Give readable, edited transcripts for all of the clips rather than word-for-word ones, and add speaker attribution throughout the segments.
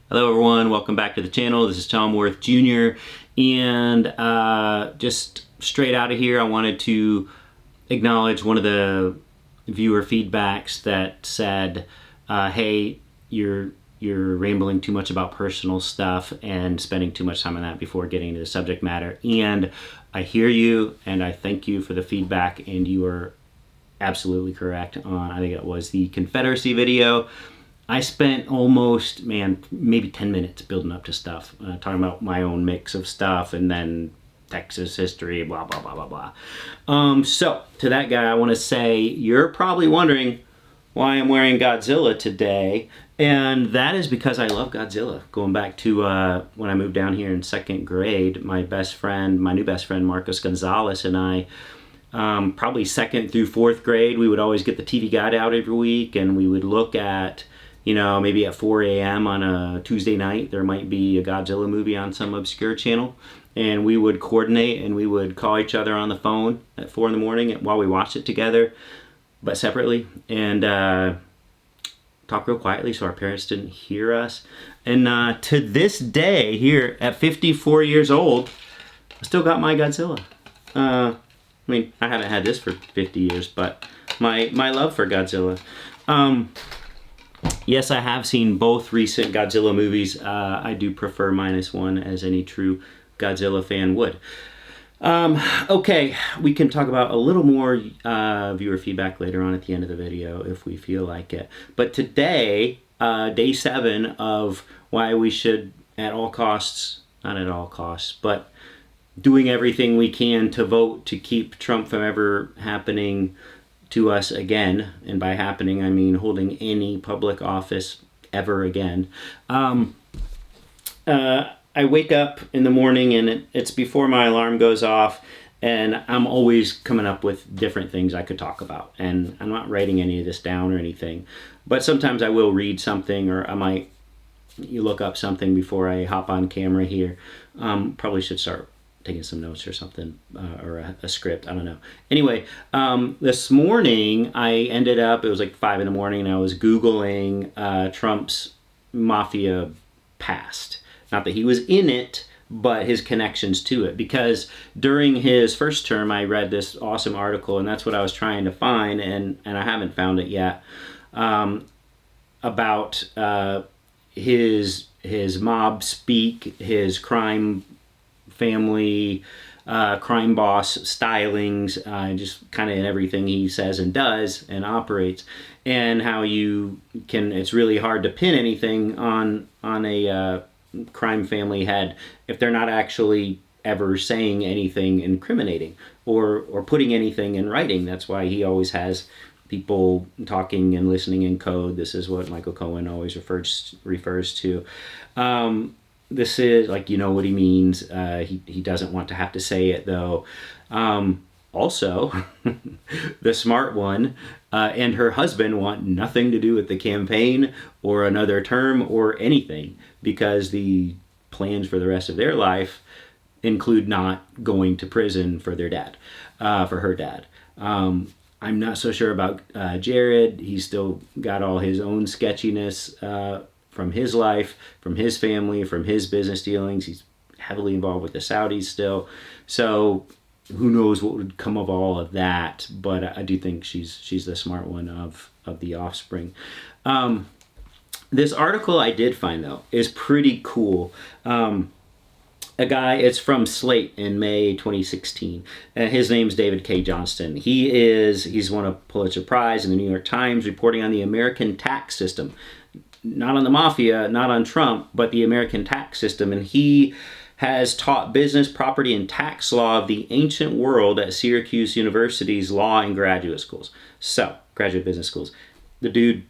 Speaker 1: Hello everyone, welcome back to the channel. This is Tom Worth Jr. And just straight out of here, I wanted to acknowledge one of the viewer feedbacks that said, hey, you're rambling too much about personal stuff and spending too much time on that before getting into the subject matter. And I hear you and I thank you for the feedback, and you are absolutely correct on, I think it was the Confederacy video. I spent almost, maybe 10 minutes building up to stuff, talking about my own mix of stuff and then Texas history, blah, blah, blah, blah, blah. So, to that guy, I want to say, you're probably wondering why I'm wearing Godzilla today. And that is because I love Godzilla. Going back to when I moved down here in second grade, my new best friend, Marcus Gonzalez, and I, probably second through fourth grade, we would always get the TV Guide out every week, and we would look at, maybe at 4 a.m. on a Tuesday night, there might be a Godzilla movie on some obscure channel. And we would coordinate and we would call each other on the phone at 4 in the morning while we watched it together, but separately. And talk real quietly so our parents didn't hear us. And to this day, here at 54 years old, I still got my Godzilla. I haven't had this for 50 years, but my love for Godzilla. Yes, I have seen both recent Godzilla movies. I do prefer -1, as any true Godzilla fan would. Okay, we can talk about a little more viewer feedback later on at the end of the video if we feel like it. But today, day 7 of why we should, at all costs, not at all costs, but doing everything we can to vote to keep Trump from ever happening to us again, and by happening I mean holding any public office ever again. I wake up in the morning and it's before my alarm goes off, and I'm always coming up with different things I could talk about, and I'm not writing any of this down or anything, but sometimes I will read something, or I might look up something before I hop on camera here. Probably should start taking some notes or something, or a script, I don't know. Anyway, this morning I ended up, it was like 5 in the morning, and I was Googling Trump's Mafia past. Not that he was in it, but his connections to it. Because during his first term, I read this awesome article, and that's what I was trying to find, and I haven't found it yet, about his mob speak, his crime family, crime boss stylings, just kind of in everything he says and does and operates, and how it's really hard to pin anything on a crime family head if they're not actually ever saying anything incriminating or putting anything in writing. That's why he always has people talking and listening in code. This is what Michael Cohen always refers to. This is like, what he means. He doesn't want to have to say it, though. Also, the smart one and her husband want nothing to do with the campaign or another term or anything, because the plans for the rest of their life include not going to prison for their dad, for her dad. I'm not so sure about Jared. He's still got all his own sketchiness from his life, from his family, from his business dealings. He's heavily involved with the Saudis still. So who knows what would come of all of that, but I do think she's the smart one of the offspring. This article I did find, though, is pretty cool. It's from Slate in May 2016. His name's David K. Johnston. He's won a Pulitzer Prize in the New York Times, reporting on the American tax system. Not on the Mafia, not on Trump, but the American tax system. And he has taught business, property, and tax law of the ancient world at Syracuse University's law and graduate schools. So, graduate business schools. The dude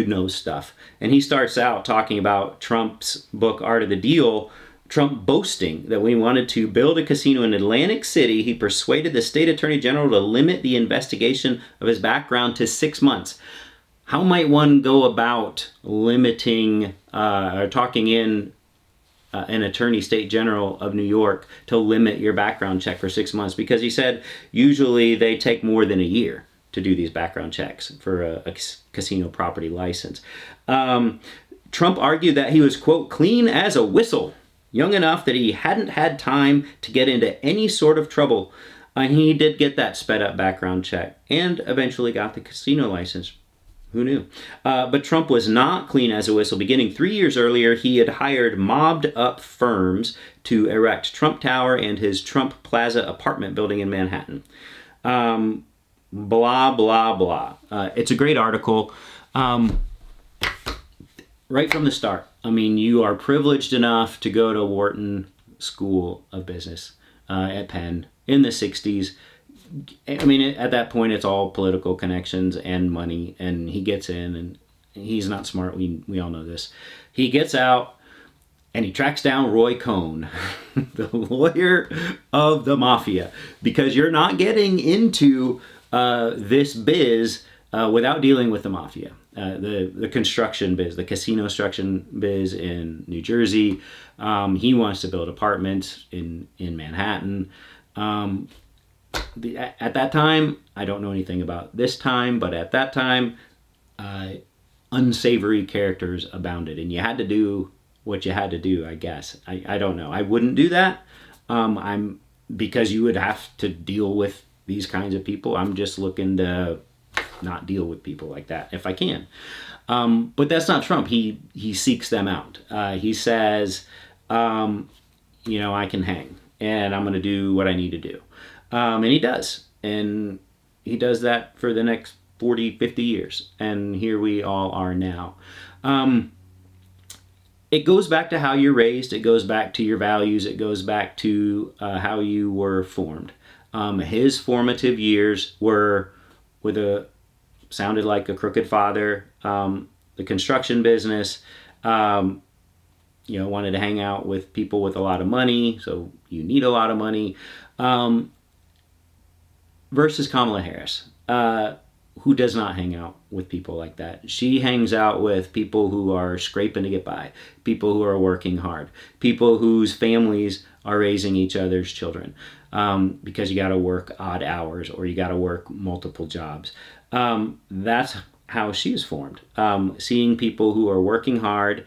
Speaker 1: knows stuff. And he starts out talking about Trump's book, Art of the Deal. Trump boasting that when he wanted to build a casino in Atlantic City, he persuaded the state attorney general to limit the investigation of his background to 6 months. How might one go about limiting or talking in an attorney state general of New York to limit your background check for 6 months? Because he said usually they take more than a year to do these background checks for a casino property license. Trump argued that he was, quote, clean as a whistle, young enough that he hadn't had time to get into any sort of trouble. And he did get that sped up background check and eventually got the casino license. Who knew? But Trump was not clean as a whistle. Beginning 3 years earlier, he had hired mobbed up firms to erect Trump Tower and his Trump Plaza apartment building in Manhattan. Blah, blah, blah. It's a great article. Right from the start. I mean, you are privileged enough to go to Wharton School of Business at Penn in the 60s. I mean, at that point, it's all political connections and money, and he gets in, and he's not smart. We all know this. He gets out, and he tracks down Roy Cohn, the lawyer of the Mafia, because you're not getting into this biz without dealing with the Mafia. The construction biz, the casino construction biz in New Jersey. He wants to build apartments in Manhattan. At that time, I don't know anything about this time, but at that time, unsavory characters abounded, and you had to do what you had to do, I guess. I don't know. I wouldn't do that. Because you would have to deal with these kinds of people. I'm just looking to not deal with people like that if I can. But that's not Trump. He seeks them out. He says, I can hang, and I'm going to do what I need to do. And he does. And he does that for the next 40, 50 years. And here we all are now. It goes back to how you're raised. It goes back to your values. It goes back to how you were formed. His formative years were sounded like a crooked father, the construction business, wanted to hang out with people with a lot of money. So you need a lot of money. Versus Kamala Harris, who does not hang out with people like that. She hangs out with people who are scraping to get by, people who are working hard, people whose families are raising each other's children, because you got to work odd hours or you got to work multiple jobs. That's how she's formed. Seeing people who are working hard,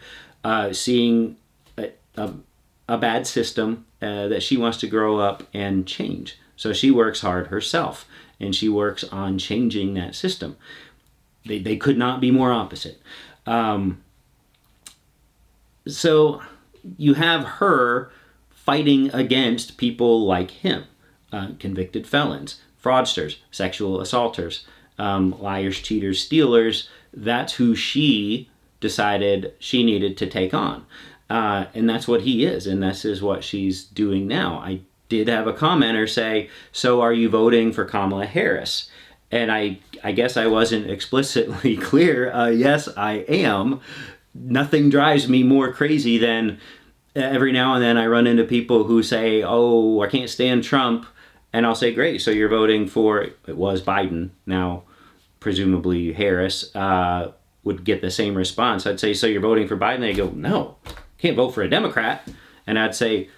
Speaker 1: seeing a bad system that she wants to grow up and change. So she works hard herself, and she works on changing that system. They could not be more opposite. So you have her fighting against people like him, convicted felons, fraudsters, sexual assaulters, liars, cheaters, stealers. That's who she decided she needed to take on. And that's what he is, and this is what she's doing now. I did have a commenter say, so are you voting for Kamala Harris? And I guess I wasn't explicitly clear. Yes, I am. Nothing drives me more crazy than every now and then I run into people who say, oh, I can't stand Trump. And I'll say, great, so you're voting for, it was Biden. Now, presumably Harris would get the same response. I'd say, so you're voting for Biden? They go, no, can't vote for a Democrat. And I'd say,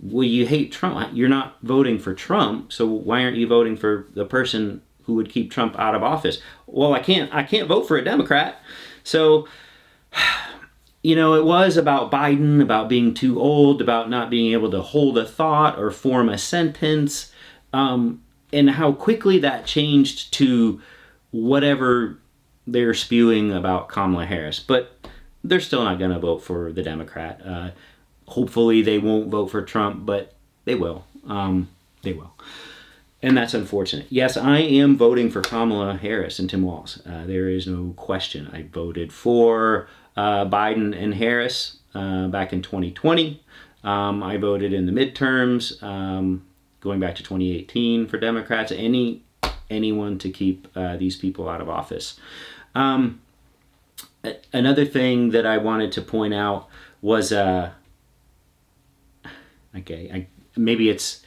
Speaker 1: well, you hate Trump. You're not voting for Trump, so why aren't you voting for the person who would keep Trump out of office? Well, I can't vote for a Democrat. So, it was about Biden, about being too old, about not being able to hold a thought or form a sentence, and how quickly that changed to whatever they're spewing about Kamala Harris. But they're still not going to vote for the Democrat. Hopefully they won't vote for Trump, but they will. They will. And that's unfortunate. Yes, I am voting for Kamala Harris and Tim Walz. There is no question. I voted for Biden and Harris back in 2020. I voted in the midterms, going back to 2018 for Democrats. Anyone to keep these people out of office. Another thing that I wanted to point out was... maybe it's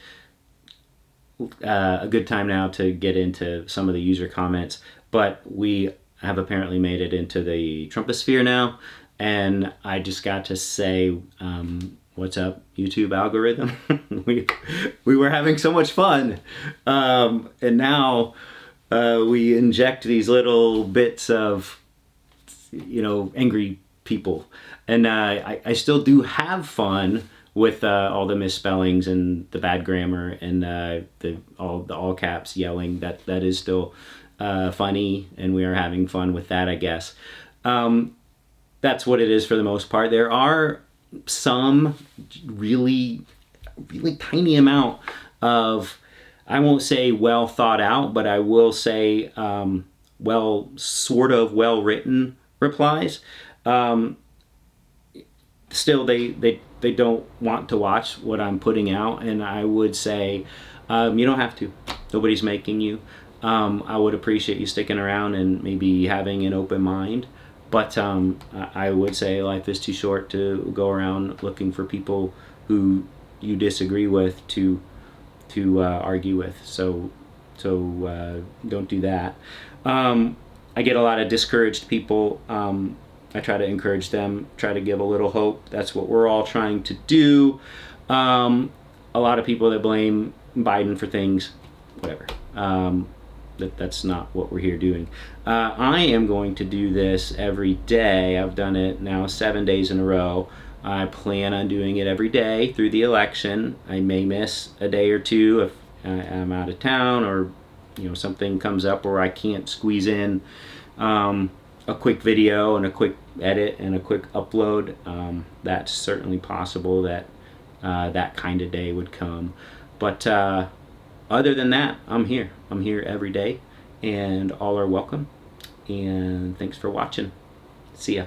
Speaker 1: a good time now to get into some of the user comments, but we have apparently made it into the Trumposphere now, and I just got to say, what's up, YouTube algorithm? we were having so much fun, and now we inject these little bits of, angry people. And I still do have fun with all the misspellings and the bad grammar and all the all caps yelling. That is still funny, and we are having fun with that, I guess. That's what it is for the most part. There are some really tiny amount of, I won't say well thought out, but I will say well written replies. Still, they don't want to watch what I'm putting out, and I would say you don't have to. Nobody's making you. I would appreciate you sticking around and maybe having an open mind. But I would say life is too short to go around looking for people who you disagree with to argue with. So don't do that. I get a lot of discouraged people. I try to encourage them, try to give a little hope. That's what we're all trying to do. A lot of people that blame Biden for things, whatever. That's not what we're here doing. I am going to do this every day. I've done it now 7 days in a row. I plan on doing it every day through the election. I may miss a day or two if I'm out of town, or something comes up where I can't squeeze in a quick video and a quick edit and a quick upload. That's certainly possible that that kind of day would come. But other than that, I'm here. I'm here every day, and all are welcome. And thanks for watching. See ya.